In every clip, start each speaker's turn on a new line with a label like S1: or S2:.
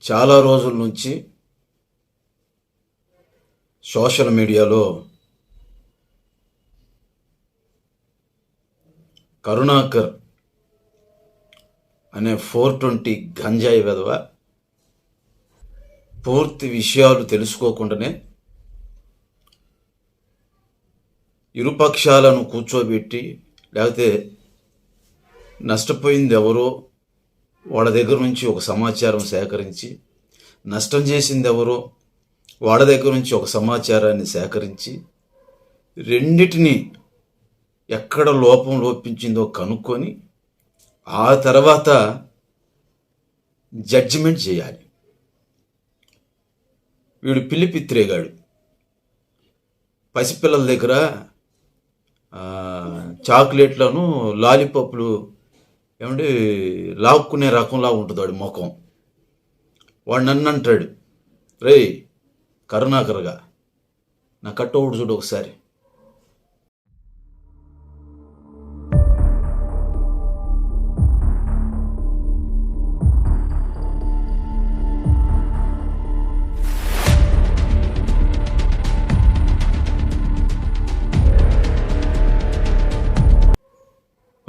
S1: చాలా రోజుల నుంచి సోషల్ మీడియాలో కరుణాకర్ అనే 420 గంజాయి వెధవ పూర్తి విషయాలు తెలుసుకోకుండానే ఇరుపక్షాలను కూర్చోబెట్టి, లేకపోతే నష్టపోయింది ఎవరో వాళ్ళ దగ్గర నుంచి ఒక సమాచారం సేకరించి, నష్టం చేసింది ఎవరో వాళ్ళ దగ్గర నుంచి ఒక సమాచారాన్ని సేకరించి, రెండిటిని ఎక్కడ లోపం లోపించిందో కనుక్కొని ఆ తర్వాత జడ్జిమెంట్ చేయాలి. వీడు పిల్లిపిత్రేగాడు. పసిపిల్లల దగ్గర చాక్లెట్లను లాలీపాప్లు ఏమంటే లాక్కునే రకంలా ఉంటుంది వాడి ముఖం. వాడు నన్ను అంటాడు, రేయ్ కరుణాకర్గా నా కట్టవుడు చూడు ఒకసారి.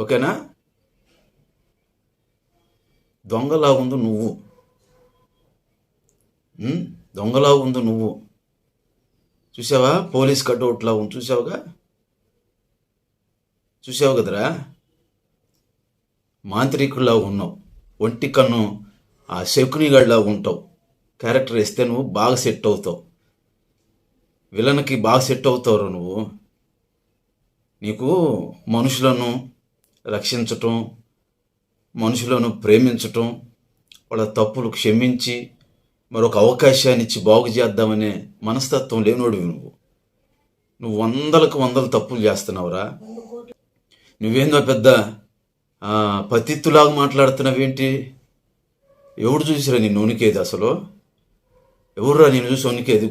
S1: ఓకేనా? దొంగలా ఉంది నువ్వు, దొంగలా ఉంది నువ్వు. చూసావా? పోలీస్ కట్అవుట్లా ఉంది, చూసావు కదరా? మాంత్రికుల్లా ఉన్నావు, ఒంటి కన్ను ఆ శకునిగాడిలా ఉంటావు. క్యారెక్టర్ ఇస్తే నువ్వు బాగా సెట్ అవుతావు, విలన్కి బాగా సెట్ అవుతావు నువ్వు. నీకు మనుషులను రక్షించటం, మనుషులను ప్రేమించటం, వాళ్ళ తప్పులు క్షమించి మరొక అవకాశాన్ని ఇచ్చి బాగు చేద్దామనే మనస్తత్వం లేనోడివి నువ్వు వందలకు తప్పులు చేస్తున్నావురా. నువ్వేందో పెద్ద పతిత్తులాగా మాట్లాడుతున్నావేంటి? ఎవడు చూసిరా నిన్ను వణికేది? అసలు ఎవరురా నేను చూసి వణికేది?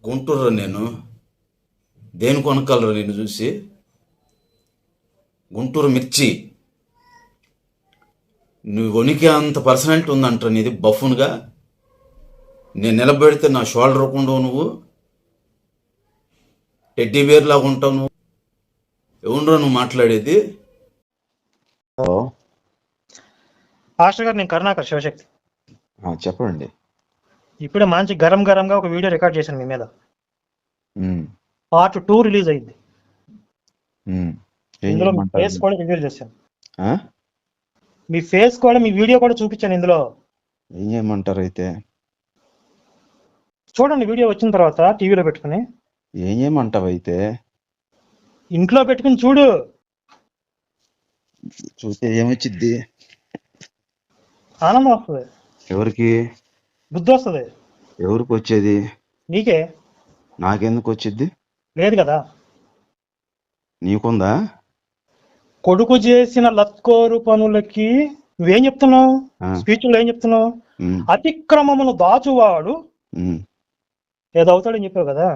S1: గుంటూరురా నేను. దేని కొనకాలరా నిన్ను చూసి? గుంటూరు మిర్చి. నువ్వు వణికే అంత పర్సనాలిటీ ఉందంట నీది. బఫున్గా నేను నిలబెడితే నా షోల్డర్ ఉండవు, నువ్వు టెడ్డీ బేర్ లాగా ఉంటావు నువ్వు. ఎవరురా నువ్వు మాట్లాడేది?
S2: మాస్టర్ గారు, నేను కరుణాకర్ శివశక్తి.
S3: చెప్పండి.
S2: ఇప్పుడే మంచి గరంగా ఒక వీడియో రికార్డ్ చేశాను మీ మీద. పార్ట్ 2 రిలీజ్ అయింది. ఇందులో మీ ఫేస్ కూడా రివీల్ చేశాను. మీ ఫేస్ కూడా, మీ వీడియో కూడా చూపించాను ఇందులో.
S3: ఏం చేయమంటారు అయితే?
S2: చూడండి వీడియో వచ్చిన తర్వాత టీవీలో పెట్టుకుని.
S3: ఏం చేయమంటావు అయితే?
S2: ఇంట్లో పెట్టుకుని చూడు.
S3: చూస్తే ఏమొచ్చిద్ది?
S2: ఆనందం వస్తుంది.
S3: ఎవరికి?
S2: బుద్ధి వస్తుంది.
S3: ఎవరికి వచ్చేది?
S2: నీకే.
S3: నాకెందుకు వచ్చిద్ది?
S2: లేదు కదా.
S3: నీకుందా?
S2: కొడుకు చేసిన లత్కోరు పనులకి నువ్వేం చెప్తున్నావు? స్పీచ్లో ఏం చెప్తున్నావు? అతిక్రమమును దాచువాడు ఏదో అవుతాడని చెప్పావు కదా.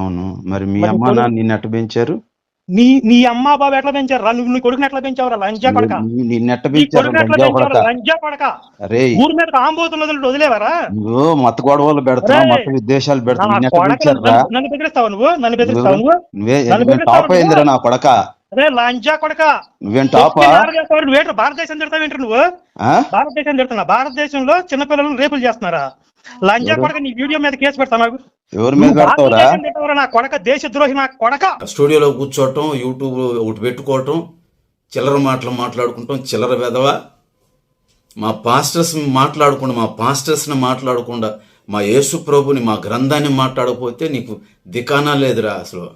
S3: అవును. మరి మీ అమ్మ నాన్న నిన్ను ఎట్ట పెంచారు?
S2: నీ అమ్మ బాబు ఎట్లా పెంచారు? నువ్వు కొడుకుని ఎట్లా పెంచావురా లంజా కొడక? లంజా కొడక. ఊరి మీద ఆంబోతున్నది వదిలేవారా?
S3: నువ్వు మత గొడవలు పెడతావు, మత విద్వేషాలు పెడతావు.
S2: నన్ను బెదిరిస్తావు నువ్వు?
S3: నా కొడక.
S2: అరే లంజా కొడక,
S3: నువ్వేం టాపా?
S2: భారతదేశం తిడతావేంటి నువ్వు? భారతదేశం తిడుతున్నా? భారతదేశంలో చిన్నపిల్లలను రేపులు చేస్తున్నారా? లంజా కొడక, నీ వీడియో మీద కేసు పెడతా. నాకు
S3: ఎవరి మీద పెడతావురా?
S2: నా కొడక, దేశద్రోహి నా కొడక.
S1: స్టూడియోలో కూర్చోవటం, యూట్యూబ్ ఒకటి పెట్టుకోవటం, చిల్లర మాటలు మాట్లాడుకుంటాం. చిల్లర వెధవ. మా పాస్టర్స్ని మాట్లాడకుండా మా యేసు ప్రభుని, మా గ్రంథాన్ని మాట్లాడకపోతే నీకు దికానా లేదురా. అసలు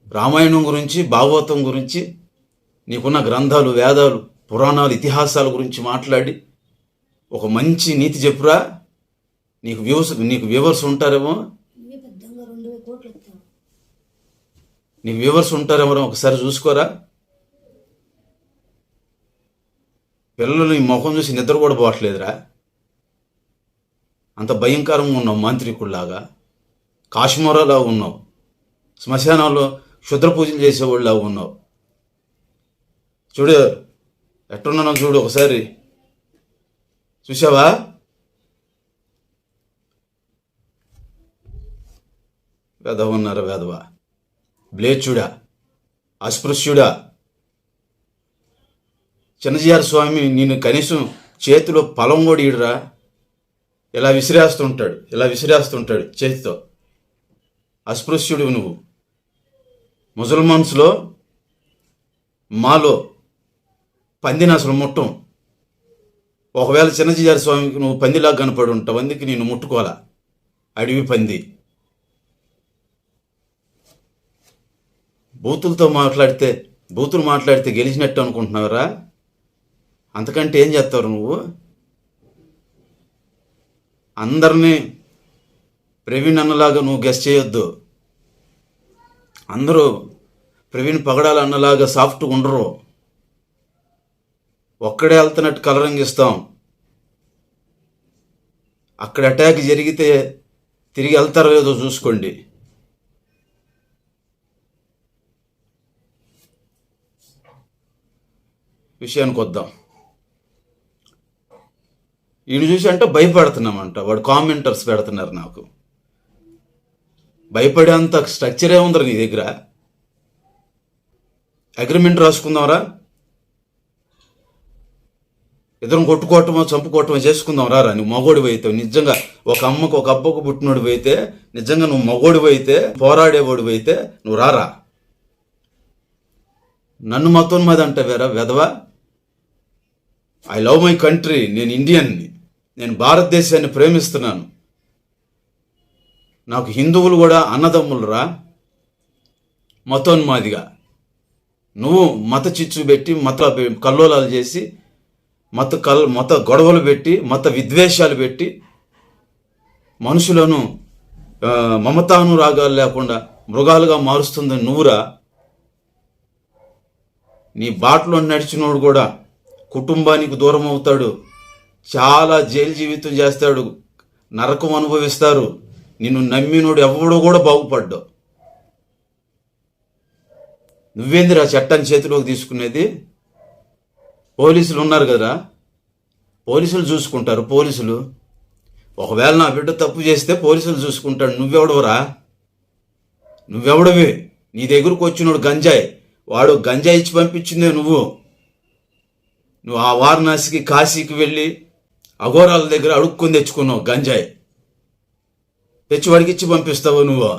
S1: రామాయణం గురించి, భాగవతం గురించి, నీకున్న గ్రంథాలు, వేదాలు, పురాణాలు, ఇతిహాసాల గురించి మాట్లాడి ఒక మంచి నీతి చెప్పురా. నీకు వ్యూవర్స్ ఉంటారేమో, ఒకసారి చూసుకోరా. పిల్లలు నీ ముఖం చూసి నిద్ర కూడా పోవట్లేదురా. అంత భయంకరంగా ఉన్నావు, మాంత్రికుల్లాగా, కాశ్మీరాలా ఉన్నావు, శ్మశానాల్లో క్షుద్ర పూజలు చేసేవాళ్ళలా ఉన్నావు. చూడు, ఎట్టున్నానో చూడు ఒకసారి. చూసావా? వెధవ ఉన్నారు, వెధవ, బ్లేచుడా, అస్పృశ్యుడా. చిన్నజీఆర్ స్వామి నేను కనీసం చేతిలో పొలం కూడా ఈడురా. ఇలా విసిరేస్తుంటాడు చేతితో. అస్పృశ్యుడు నువ్వు. ముసల్మాన్స్లో మాలో పందిని అసలు ముట్టం. ఒకవేళ చిన్నజీఆర్ స్వామికి నువ్వు పందిలాగా కనపడి ఉంటావు, అందుకే నేను ముట్టుకోవాలా. అడవి పంది. బూతులు మాట్లాడితే గెలిచినట్టు అనుకుంటున్నావురా? అంతకంటే ఏం చేస్తావు నువ్వు? అందరినీ ప్రవీణ్ అన్నలాగా నువ్వు గెస్ చేయొద్దు. అందరూ ప్రవీణ్ పగడాల అన్నలాగా సాఫ్ట్గా ఉండరు. ఒక్కడే వెళ్తున్నట్టు కలరింగిస్తాం. అక్కడ అటాక్ జరిగితే తిరిగి వెళ్తారో లేదో చూసుకోండి. విషయానికి వద్దాం. ఈయన చూసి అంటే భయపడుతున్నామంట. వాడు కామెంటర్స్ పెడుతున్నారు నాకు. భయపడేంత స్ట్రక్చరే ఉందరా నీ దగ్గర? అగ్రిమెంట్ రాసుకుందాంరా, ఇద్దరం కొట్టుకోవటమో చంపుకోవటమో చేసుకుందాం రా. నువ్వు మగోడివి అయితే, నిజంగా ఒక అమ్మకు ఒక అబ్బకు పుట్టినోడివి అయితే, నిజంగా నువ్వు మగోడివి అయితే, పోరాడేవాడివి అయితే నువ్వు రారా. నన్ను మతోన్మాది అంటావేరా వెధవా? I love my country. నేను ఇండియన్ని. నేను భారతదేశాన్ని ప్రేమిస్తున్నాను. నాకు హిందువులు కూడా అన్నదమ్ములురా. మతోన్మాదిగా నువ్వు మత చిచ్చు పెట్టి, మత కల్లోలాలు చేసి, మత గొడవలు పెట్టి, మత విద్వేషాలు పెట్టి మనుషులను మమతానురాగాలు లేకుండా మృగాలుగా మారుస్తుంది నువ్వురా. నీ బాటలో నడిచినోడు కూడా కుటుంబానికి దూరం అవుతాడు. చాలా జైలు జీవితం చేస్తాడు. నరకం అనుభవిస్తారు. నిన్ను నమ్మినోడు ఎవడో కూడా బాగుపడ్డావు. నువ్వేందిరా చట్టాన్ని చేతిలోకి తీసుకునేది? పోలీసులు ఉన్నారు కదా, పోలీసులు చూసుకుంటారు. పోలీసులు ఒకవేళ నా బిడ్డ తప్పు చేస్తే పోలీసులు చూసుకుంటాడు. నువ్వెవడవరా? నువ్వెవడవి? నీ దగ్గరకు వచ్చినోడు గంజాయి. వాడు గంజాయి ఇచ్చి పంపించిందే నువ్వు ఆ వారణాసికి, కాశీకి వెళ్ళి అఘోరాల దగ్గర అడుక్కొని తెచ్చుకున్నావు గంజాయి. తెచ్చి వాడికి ఇచ్చి పంపిస్తావు నువ్వు.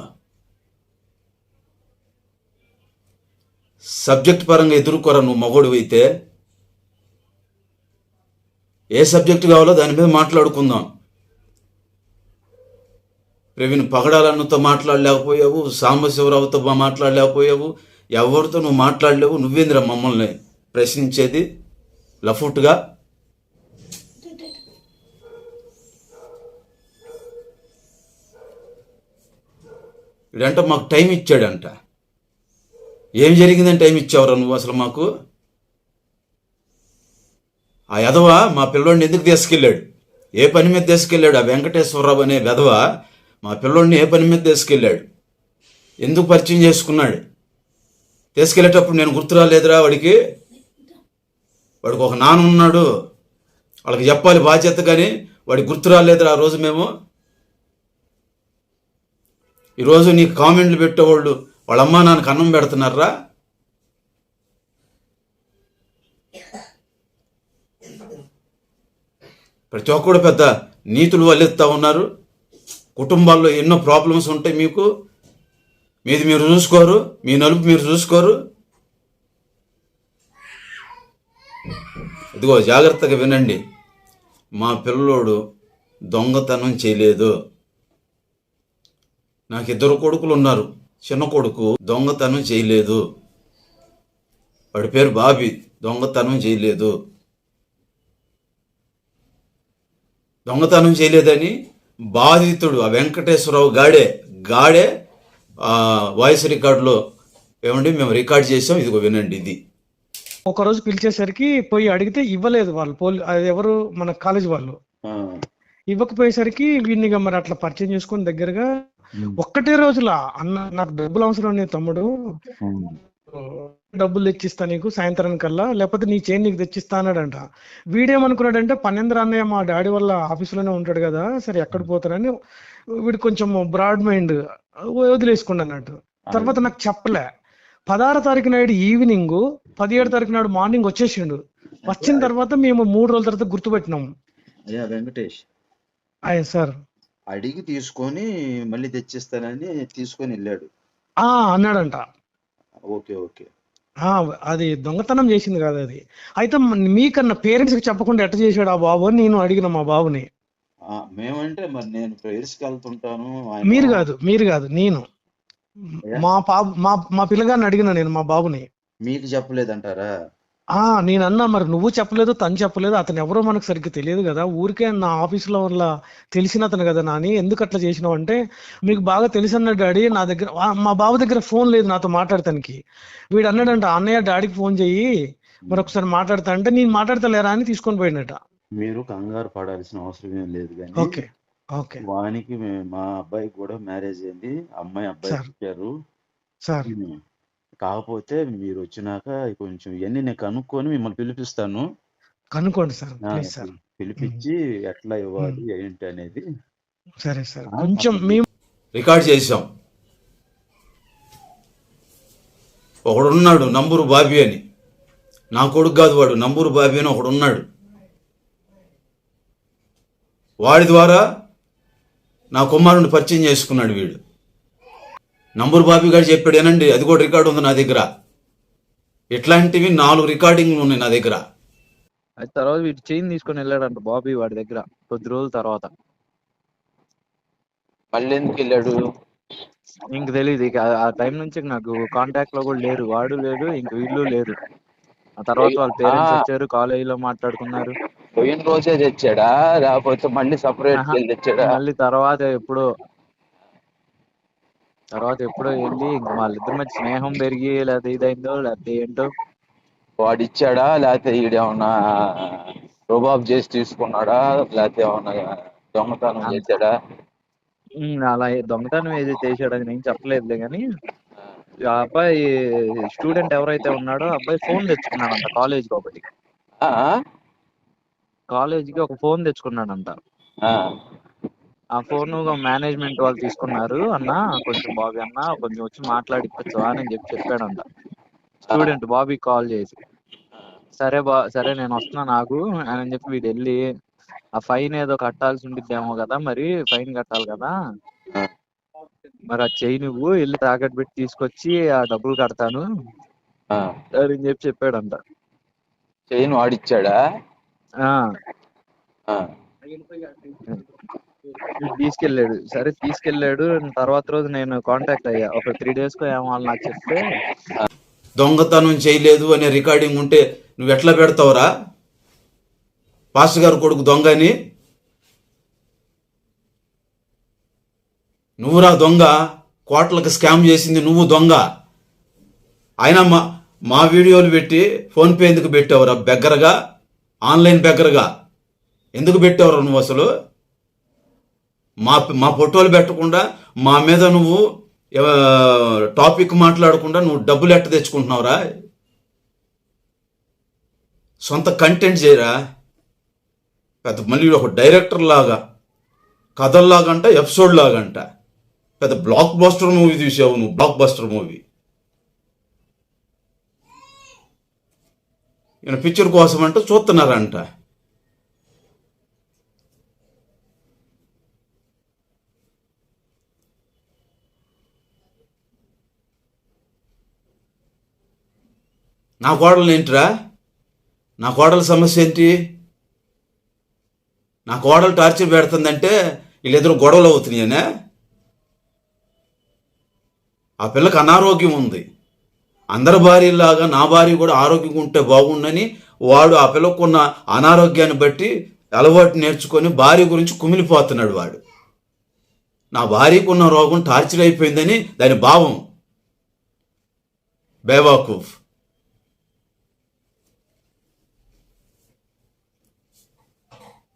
S1: సబ్జెక్ట్ పరంగా ఎదుర్కోరా నువ్వు మగోడివి అయితే. ఏ సబ్జెక్టు కావాలో దాని మీద మాట్లాడుకుందాం. ప్రవీణ్ పగడాలన్నతో మాట్లాడలేకపోయావు, సాంబశివరావుతో మాట్లాడలేకపోయావు, ఎవరితో నువ్వు మాట్లాడలేవు. నువ్వేంద్ర మమ్మల్ని ప్రశ్నించేది లఫుట్గా? ఇడంట మాకు టైం ఇచ్చాడంట. ఏం జరిగిందని టైం ఇచ్చావురా నువ్వు అసలు మాకు? ఆ యదవ మా పిల్లోడిని ఎందుకు తీసుకెళ్ళాడు? ఏ పని మీద తీసుకెళ్ళాడు? ఆ వెంకటేశ్వరరావు అనే వెధవ మా పిల్లోడిని ఏ పని మీద తీసుకెళ్ళాడు? ఎందుకు పరిచయం చేసుకున్నాడు? తీసుకెళ్ళేటప్పుడు నేను గుర్తు రాలేదురా వాడికి? వాడికి ఒక నాన్న ఉన్నాడు, వాళ్ళకి చెప్పాలి బాధ్యత, కానీ వాడికి గుర్తు రాలేదురా ఆ రోజు. మేము ఈరోజు నీకు కామెంట్లు పెట్టేవాళ్ళు వాళ్ళ అమ్మా నాన్నకు అన్నం పెడుతున్నారా? ప్రతి ఒక్కడు పెద్ద నీతులు వల్లెత్తా ఉన్నారు. కుటుంబాల్లో ఎన్నో ప్రాబ్లమ్స్ ఉంటాయి మీకు. మీది మీరు చూసుకోరు, మీ నలుపు మీరు చూసుకోరు. ఇదిగో జాగ్రత్తగా వినండి. మా పిల్లోడు దొంగతనం చేయలేదు. నాకు 2 కొడుకులు ఉన్నారు. చిన్న కొడుకు దొంగతనం చేయలేదు. వాడి పేరు బాబీ. దొంగతనం చేయలేదు. దొంగతనం చేయలేదని బాధితుడు ఆ వెంకటేశ్వరరావు గాడే వాయిస్ రికార్డులో ఏమండి మేము రికార్డ్ చేసాం, ఇదిగో వినండి. ఇది
S2: ఒకరోజు పిలిచేసరికి పోయి అడిగితే ఇవ్వలేదు వాళ్ళు. అది ఎవరు, మన కాలేజ్ వాళ్ళు. ఇవ్వకపోయేసరికి వీడిని మరి అట్లా పరిచయం చేసుకుని దగ్గరగా ఒక్కటే రోజులా, అన్న నాకు డబ్బులు అవసరం లేదు తమ్ముడు, డబ్బులు తెచ్చిస్తా నీకు సాయంత్రం కల్లా, లేకపోతే నీ చైన్ నీకు తెచ్చిస్తా అన్నాడంట. వీడేమనుకున్నాడంటే, 12 అన్నయ్య మా డాడీ వాళ్ళ ఆఫీసులోనే ఉంటాడు కదా, సరే ఎక్కడ పోతారని వీడు కొంచెం బ్రాడ్ మైండ్ వదిలేసుకున్నాడు అన్నట్టు. తర్వాత నాకు చెప్పలే. 16 తారీఖు నాడు ఈవినింగ్, 17 తారీఖు నాడు మార్నింగ్ వచ్చేసిండు. వచ్చిన తర్వాత మేము 3 రోజుల తర్వాత గుర్తుపెట్టినాము.
S3: అయ్యా వెంకటేష్
S2: అయ్యా సార్
S3: అడిగి తీసుకొని మళ్ళీ తెచ్చిస్తానని తీసుకొని వెళ్ళాడు.
S2: అన్నాడంట.
S3: Okay okay.
S2: అది దొంగతనం చేసింది కాదు అది. అయితే మీకన్నా పేరెంట్స్ కి చెప్పకుండా ఎట్ట చేశాడు ఆ బాబు అని నేను అడిగిన మా బాబుని.
S3: మేమంటే మరి నేను ప్రేయర్స్కి వెళ్తుంటాను.
S2: మీరు కాదు నేను మా పిల్లగాన్ని అడిగిన నేను మా బాబుని.
S3: మీకు చెప్పలేదంటారా?
S2: నేను అన్నా, మరి నువ్వు చెప్పలేదు, తను చెప్పలేదు, అతను ఎవరో మనకు సరిగ్గా తెలియదు కదా, ఊరికే నా ఆఫీసులో వల్ల తెలిసిన అతను కదా నాని, ఎందుకు అట్లా చేసినావు అంటే, మీకు బాగా తెలిసన్న డాడీ, నా దగ్గర మా బాబు దగ్గర ఫోన్ లేదు నాతో మాట్లాడటానికి. వీడు అన్నాడంట, అన్నయ్య డాడీకి ఫోన్ చెయ్యి మరొకసారి మాట్లాడతా అంటే, నేను మాట్లాడతలేరా అని తీసుకొని పోయినట.
S3: మీరు కంగారు పడాల్సిన అవసరం ఏం లేదు కానీ
S2: ఓకే ఓకే.
S3: వానికి మా అబ్బాయికి కూడా మ్యారేజ్ అయింది, అమ్మాయి అబ్బాయి ఇచ్చారు
S2: సార్.
S3: కాకపోతే మీరు వచ్చినాక కొంచెం ఇవన్నీ నేను కనుక్కొని మిమ్మల్ని పిలిపిస్తాను.
S2: కనుక్కోండి సార్, ప్లీజ్ సార్.
S3: పిలిపించి ఎట్లా ఇవ్వాలి ఏంటి అనేది.
S2: సరే సార్, కొంచెం మేము
S1: రికార్డ్ చేసాం. ఒకడున్నాడు నంబూరు బాబీ అని, నా కొడుకు కాదు వాడు, నంబూరు బాబీ అని ఒకడున్నాడు. వాడి ద్వారా నా కుమారుని పరిచయం చేసుకున్నాడు వీడు. నంబూరు బాబీ గారు చెప్పాడు ఏనండి, అది కూడా రికార్డు ఉంది నా దగ్గర. ఇట్లాంటివి 4 రికార్డింగ్లు ఉన్నాయి నా దగ్గర.
S4: అది తర్వాత వీడు చైన్ తీసుకొని వెళ్ళాడంట బాబీ వాడి దగ్గర కొద్ది రోజుల తర్వాత.
S5: మళ్ళీ ఎందుకు వెళ్ళాడు
S4: ఇంక తెలియదు. ఇక ఆ టైం నుంచి నాకు కాంటాక్ట్ లో కూడా లేరు, వాడు లేడు, ఇంక వీళ్ళు లేరు. ఆ తర్వాత వాళ్ళ పేరెంట్స్ వచ్చారు, కాలేజీలో మాట్లాడుకున్నారు.
S5: పోయిన రోజే తెచ్చాడా లేకపోతే మళ్ళీ సపరేట్ తెచ్చాడా?
S4: మళ్ళీ తర్వాత ఎప్పుడో వెళ్ళి ఇంకా వాళ్ళిద్దరి మధ్య స్నేహం పెరిగి లేకపోతే ఇదైందో లేకపోతే ఏంటో.
S5: వాడు ఇచ్చాడా లేకపోతే ఈడేమన్నా రుబాబ్ చేసి తీసుకున్నాడా లేకపోతే ఏమన్నా దొంగతనం చేశాడా?
S4: అలా దొంగతనం ఏది చేశాడని నేను చెప్పలేదులే కానీ, ఆ అబ్బాయి స్టూడెంట్ ఎవరైతే ఉన్నాడో అబ్బాయి ఫోన్ తెచ్చుకున్నాడంట కాలేజీకి ఒకటి. కాలేజీకి ఒక ఫోన్ తెచ్చుకున్నాడంట. ఆ ఫోన్ మేనేజ్మెంట్ వాళ్ళు తీసుకున్నారు, అన్న కొంచెం బాబీ అన్న కొంచెం వచ్చి మాట్లాడిచ్చు అని చెప్పాడంట స్టూడెంట్ బాబీ కాల్ చేసి. సరే నేను వస్తున్నా నాకు అని చెప్పి వీడు వెళ్ళి, ఆ ఫైన్ ఏదో కట్టాల్సి ఉండిద్దేమో కదా, మరి ఫైన్ కట్టాలి కదా, మరి ఆ చెయ్యి నువ్వు వెళ్ళి తాకట్టు పెట్టి తీసుకొచ్చి ఆ డబ్బులు కడతాను అని చెప్పాడంట.
S5: చెయ్యిని వాడిచ్చాడా?
S4: తీసుకెళ్ళాడు. సరే తీసుకెళ్ళాడు. తర్వాత రోజు నేను కాంటాక్ట్ అయ్యా, ఒక 3 days కో ఏమో వాళ్ళు నాకు చెప్తే.
S1: దొంగతనం చేయలేదు అనే రికార్డింగ్ ఉంటే నువ్వు ఎట్లా పెడతావురా? పాస్టర్ గారు కొడుకు దొంగ అని నువ్వురా దొంగ, కోట్లకు స్కామ్ చేసింది నువ్వు దొంగ. అయినా మా వీడియోలు పెట్టి ఫోన్పే ఎందుకు పెట్టావురా? బెగ్గరగా, ఆన్లైన్ బెగ్గరగా ఎందుకు పెట్టావురా నువ్వు? అసలు మా ఫోటోలు పెట్టకుండా, మా మీద నువ్వు టాపిక్ మాట్లాడకుండా నువ్వు డబ్బులు ఎట్ట తెచ్చుకుంటున్నావురా? సొంత కంటెంట్ చేయరా. పెద్ద మళ్ళీ ఒక డైరెక్టర్ లాగా, కథల్లాగంట, ఎపిసోడ్ లాగంట, పెద్ద బ్లాక్ బస్టర్ మూవీ తీసావు నువ్వు. బ్లాక్ బస్టర్ మూవీ ఈయన పిక్చర్ కోసం అంట చూస్తున్నారంట. నా కోడలు ఏంటిరా? నా కోడల సమస్య ఏంటి? నా కోడలు టార్చర్ పెడుతుందంటే వీళ్ళిద్దరు గొడవలు అవుతున్నాయనే. ఆ పిల్లకి అనారోగ్యం ఉంది. అందరి భార్యలాగా నా భార్య కూడా ఆరోగ్యంగా ఉంటే బాగుండని వాడు ఆ పిల్లకున్న అనారోగ్యాన్ని బట్టి అలవాటు నేర్చుకొని భార్య గురించి కుమిలిపోతున్నాడు వాడు. నా భార్యకున్న రోగం టార్చర్ అయిపోయిందని దాని భావం. బేవాకూఫ్.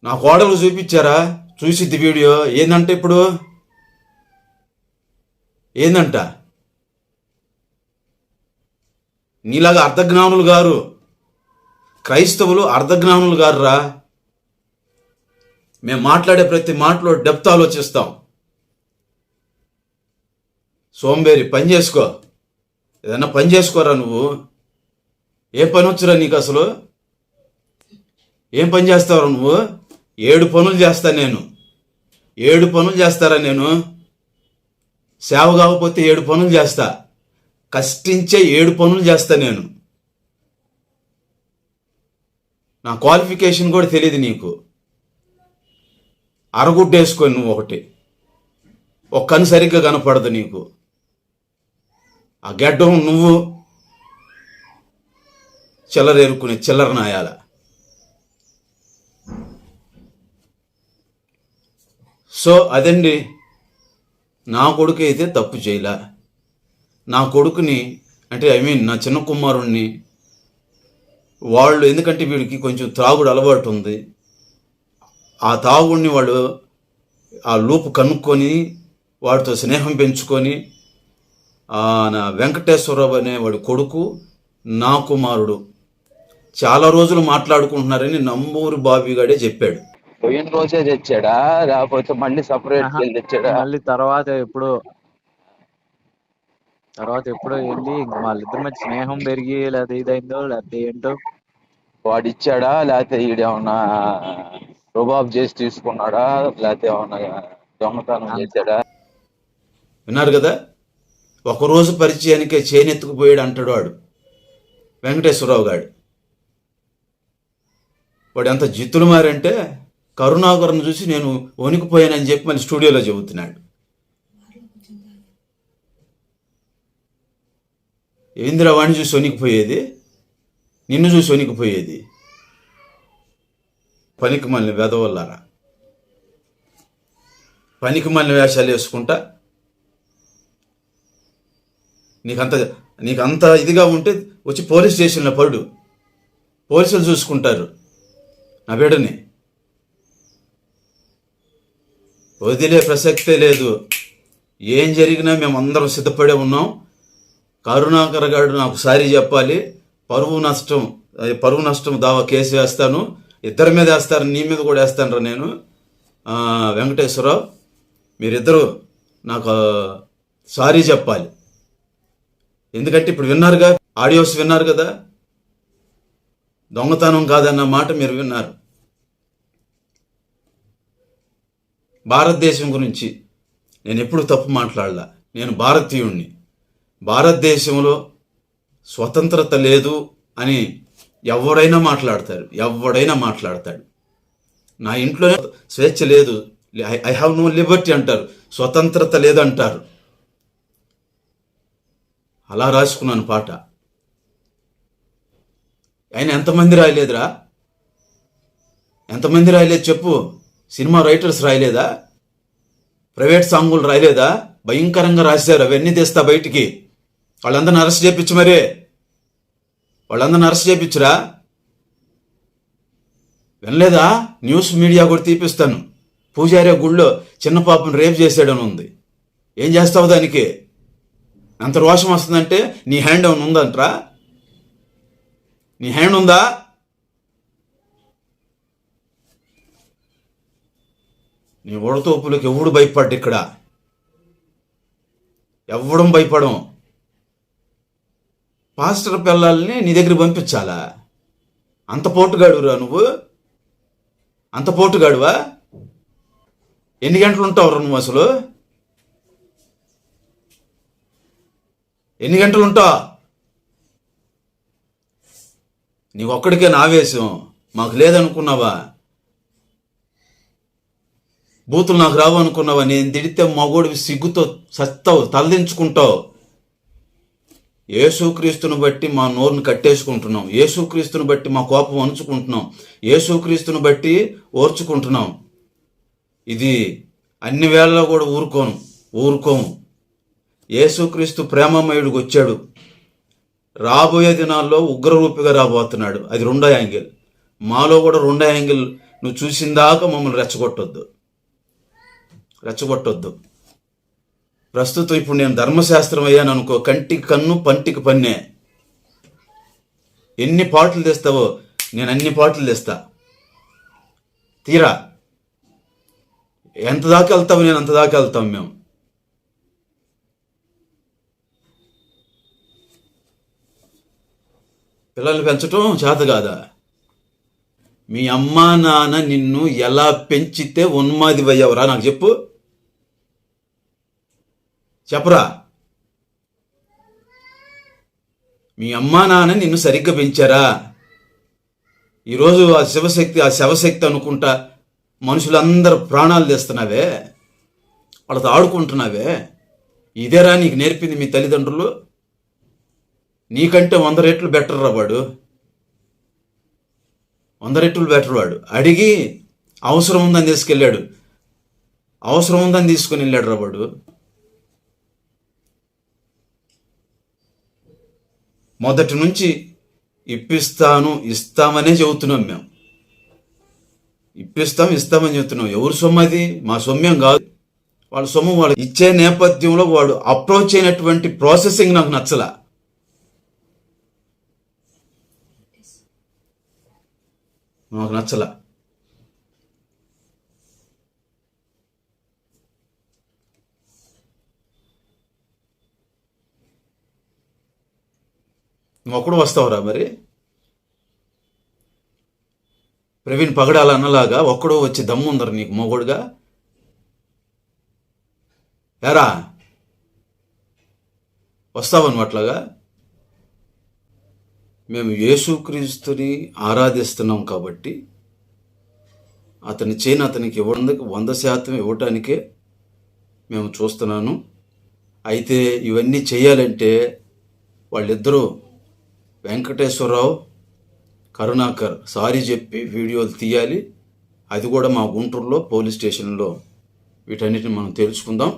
S1: నా కోడలు చూపించారా? చూసిద్ది వీడియో. ఏందంటే ఇప్పుడు ఏందంట? నీలాగా అర్ధజ్ఞానులు గారు, క్రైస్తవులు అర్ధజ్ఞానులు గారురా. మేము మాట్లాడే ప్రతి మాటలో డెప్త్ ఆలోచిస్తాం. సోంబేరి, పని చేసుకో, ఏదన్నా పని చేసుకోరా. నువ్వు ఏ పని వచ్చురా నీకు? అసలు ఏం పని చేస్తావురా నువ్వు? 7 పనులు చేస్తా నేను. 7 పనులు చేస్తారా నేను? సేవ కాకపోతే 7 పనులు చేస్తా. కష్టించే 7 పనులు చేస్తా నేను. నా క్వాలిఫికేషన్ కూడా తెలియదు నీకు. అరగుడ్డేసుకొని నువ్వు ఒకటి, ఒక కన్ను సరిగ్గా కనపడదు నీకు. ఆ గెడ్డం నువ్వు చిల్లరేరుకునే చిల్లర నాయాల. సో అదండి, నా కొడుకు అయితే తప్పు చేయలే. నా కొడుకుని అంటే నా చిన్న కుమారుణ్ణి వాళ్ళు, ఎందుకంటే వీడికి కొంచెం త్రాగుడు అలవాటు ఉంది. ఆ తాగుడిని వాళ్ళు ఆ లూపు కనుక్కొని వాడితో స్నేహం పెంచుకొని నా వెంకటేశ్వరరావు అనే వాడి కొడుకు నా కుమారుడు చాలా రోజులు మాట్లాడుకుంటున్నారని నంబూరు బాబిగాడే చెప్పాడు.
S5: పోయిన రోజే తెచ్చాడా, లేకపోతే మళ్ళీ సపరేట్ తెచ్చాడా?
S4: మళ్ళీ తర్వాత ఎప్పుడో వెళ్ళి ఇంకా వాళ్ళిద్దరి మధ్య స్నేహం పెరిగి లేకపోతే ఇదైందో లేకపోతే ఏంటో.
S5: వాడు ఇచ్చాడా, లేకపోతే ఈడేమన్నా రుబాబ్ చేసి తీసుకున్నాడా, లేకపోతే ఏమన్నా దొంగతనం చేశాడా?
S1: విన్నారు కదా, ఒకరోజు పరిచయానికే చేనెత్తుకుపోయాడు అంటాడు వాడు వెంకటేశ్వరరావు గాడు. వాడు ఎంత జిత్తులు మారంటే కరుణాకర్ను చూసి నేను వణికిపోయానని చెప్పి మళ్ళీ స్టూడియోలో చెబుతున్నాడు. ఏందిరా వాడిని చూసి వణికిపోయేది? నిన్ను చూసి వణికిపోయేది? పనికి మళ్ళీ వెదవల్లారా, పనికి మళ్ళీ వేషాలు వేసుకుంటా. నీకంత ఇదిగా ఉంటే వచ్చి పోలీస్ స్టేషన్లో పడు, పోలీసులు చూసుకుంటారు నా బిడ్డని. వదిలే ప్రసక్తే లేదు. ఏం జరిగినా మేము అందరం సిద్ధపడే ఉన్నాం. కరుణాకర్ గారు నాకు సారీ చెప్పాలి. పరువు నష్టం దావా కేసు వేస్తాను. ఇద్దరి మీద వేస్తారు, నీ మీద కూడా వేస్తాను నేను. వెంకటేశ్వరరావు, మీరిద్దరూ నాకు సారీ చెప్పాలి. ఎందుకంటే ఇప్పుడు విన్నారుగా, ఆడియోస్ విన్నారు కదా, దొంగతనం కాదన్న మాట మీరు విన్నారు. భారతదేశం గురించి నేను ఎప్పుడు తప్పు మాట్లాడలా. నేను భారతీయుణ్ణి. భారతదేశంలో స్వతంత్రత లేదు అని ఎవడైనా మాట్లాడతాడు. నా ఇంట్లో స్వేచ్ఛ లేదు, ఐ హ్యావ్ నో లిబర్టీ అంటారు, స్వతంత్రత లేదంటారు. అలా రాసుకున్నాను పాట. ఆయన ఎంతమంది రాయలేదురా? ఎంతమంది రాయలేదు చెప్పు? సినిమా రైటర్స్ రాయలేదా? ప్రైవేట్ సాంగులు రాయలేదా? భయంకరంగా రాశారు. అవన్నీ తెస్తా బయటికి. వాళ్ళందరిని అరెస్ట్ చేయించు. మరే వాళ్ళందరిని అరెస్ట్ చేయించురా. వినలేదా? న్యూస్ మీడియా కూడా తీపిస్తాను. పూజారి గుళ్ళో చిన్న పాపను రేప్ చేసాడని ఉంది. ఏం చేస్తావు దానికి? అంత రోషం వస్తుందంటే నీ హ్యాండ్ ఏమైనా ఉందంట్రా? నీ హ్యాండ్ ఉందా? నీ ఉడతోపులకు ఎవడు భయపడ్డు? ఇక్కడ ఎవడం భయపడం. పాస్టర్ పిల్లల్ని నీ దగ్గర పంపించాలా? అంత పోటుగాడురా నువ్వు? అంత పోటుగాడువా? ఎన్ని గంటలు ఉంటావురా నువ్వు? అసలు ఎన్ని గంటలు ఉంటావు? నీకు ఒక్కడికే నా ఆవేశం, మాకు లేదనుకున్నావా? బూతులు నాకు రావు అనుకున్నావా? నేను తిడితే మగోడివి సిగ్గుతో సత్తావు, తలదించుకుంటావు. యేసుక్రీస్తుని బట్టి మా నోరుని కట్టేసుకుంటున్నాం. యేసుక్రీస్తుని బట్టి మా కోపం అణుచుకుంటున్నాం. యేసుక్రీస్తుని బట్టి ఓర్చుకుంటున్నాం. ఇది అన్ని వేళల్లో కూడా ఊరుకోము. యేసుక్రీస్తు ప్రేమమయుడికి వచ్చాడు. రాబోయే దినాల్లో ఉగ్రరూపిగా రాబోతున్నాడు. అది రెండో యాంగిల్. మాలో కూడా రెండో యాంగిల్. నువ్వు చూసిందాకా మమ్మల్ని రెచ్చగొట్టొద్దు. ప్రస్తుతం ఇప్పుడు నేను ధర్మశాస్త్రం అయ్యాను అనుకో, కంటికి కన్ను పంటికి పన్నే. ఎన్ని పాటలు తెస్తావో నేను అన్ని పాటలు తెస్తా. తీరా ఎంత దాకా వెళ్తావు, నేను అంత దాకా వెళ్తాం మేము. పిల్లల్ని పెంచటం చేత కాదా? మీ అమ్మా నాన్న నిన్ను ఎలా పెంచితే ఉన్మాదివయ్యావురా నాకు చెప్పు, చెప్పరా? మీ అమ్మా నాన్న నిన్ను సరిగ్గా పెంచారా? ఈరోజు ఆ శవశక్తి అనుకుంటా మనుషులందరూ ప్రాణాలు తెస్తున్నావే, వాళ్ళతో ఆడుకుంటున్నావే. ఇదేరా నీకు నేర్పింది మీ తల్లిదండ్రులు? నీకంటే 100 రెట్లు బెటర్ రా వాడు, 100 రెట్లు బెటర్ వాడు. అడిగి అవసరం ఉందని తీసుకెళ్ళాడు, అవసరం ఉందని తీసుకుని వెళ్ళాడు రా వాడు. మొదటి నుంచి ఇస్తామనే చెబుతున్నాం మేము. ఇస్తామని చెబుతున్నాం. ఎవరి సొమ్ము అది? మా సొమ్మేం కాదు. వాళ్ళ సొమ్ము వాళ్ళు ఇచ్చే నేపథ్యంలో వాడు అప్రోచ్ అయినటువంటి ప్రాసెసింగ్ నాకు నచ్చలా. నాకు నచ్చలా. నువ్వు ఒక్కడు వస్తావురా మరి? ప్రవీణ్ పగడాల అన్నలాగా ఒక్కడో వచ్చి దమ్ముందరు నీకు మొగుడుగా? ఎరా వస్తావు నువ్వు అట్లాగా? మేము యేసుక్రీస్తుని ఆరాధిస్తున్నాం కాబట్టి అతని చేయని అతనికి ఇవ్వడానికి 100% ఇవ్వటానికే మేము చూస్తున్నాను. అయితే ఇవన్నీ చేయాలంటే వాళ్ళిద్దరూ వెంకటేశ్వరరావు, కరుణాకర్ సారీ చెప్పి వీడియోలు తీయాలి. అది కూడా మా గుంటూరులో పోలీస్ స్టేషన్లో. వీటన్నిటిని మనం తెలుసుకుందాం.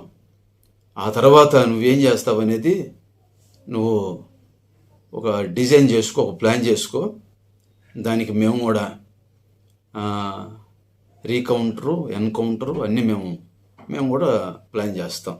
S1: ఆ తర్వాత నువ్వేం చేస్తావు అనేది నువ్వు ఒక డిజైన్ చేసుకో, ఒక ప్లాన్ చేసుకో. దానికి మేము కూడా రీకౌంటరు, ఎన్కౌంటరు అన్నీ మేము కూడా ప్లాన్ చేస్తాం.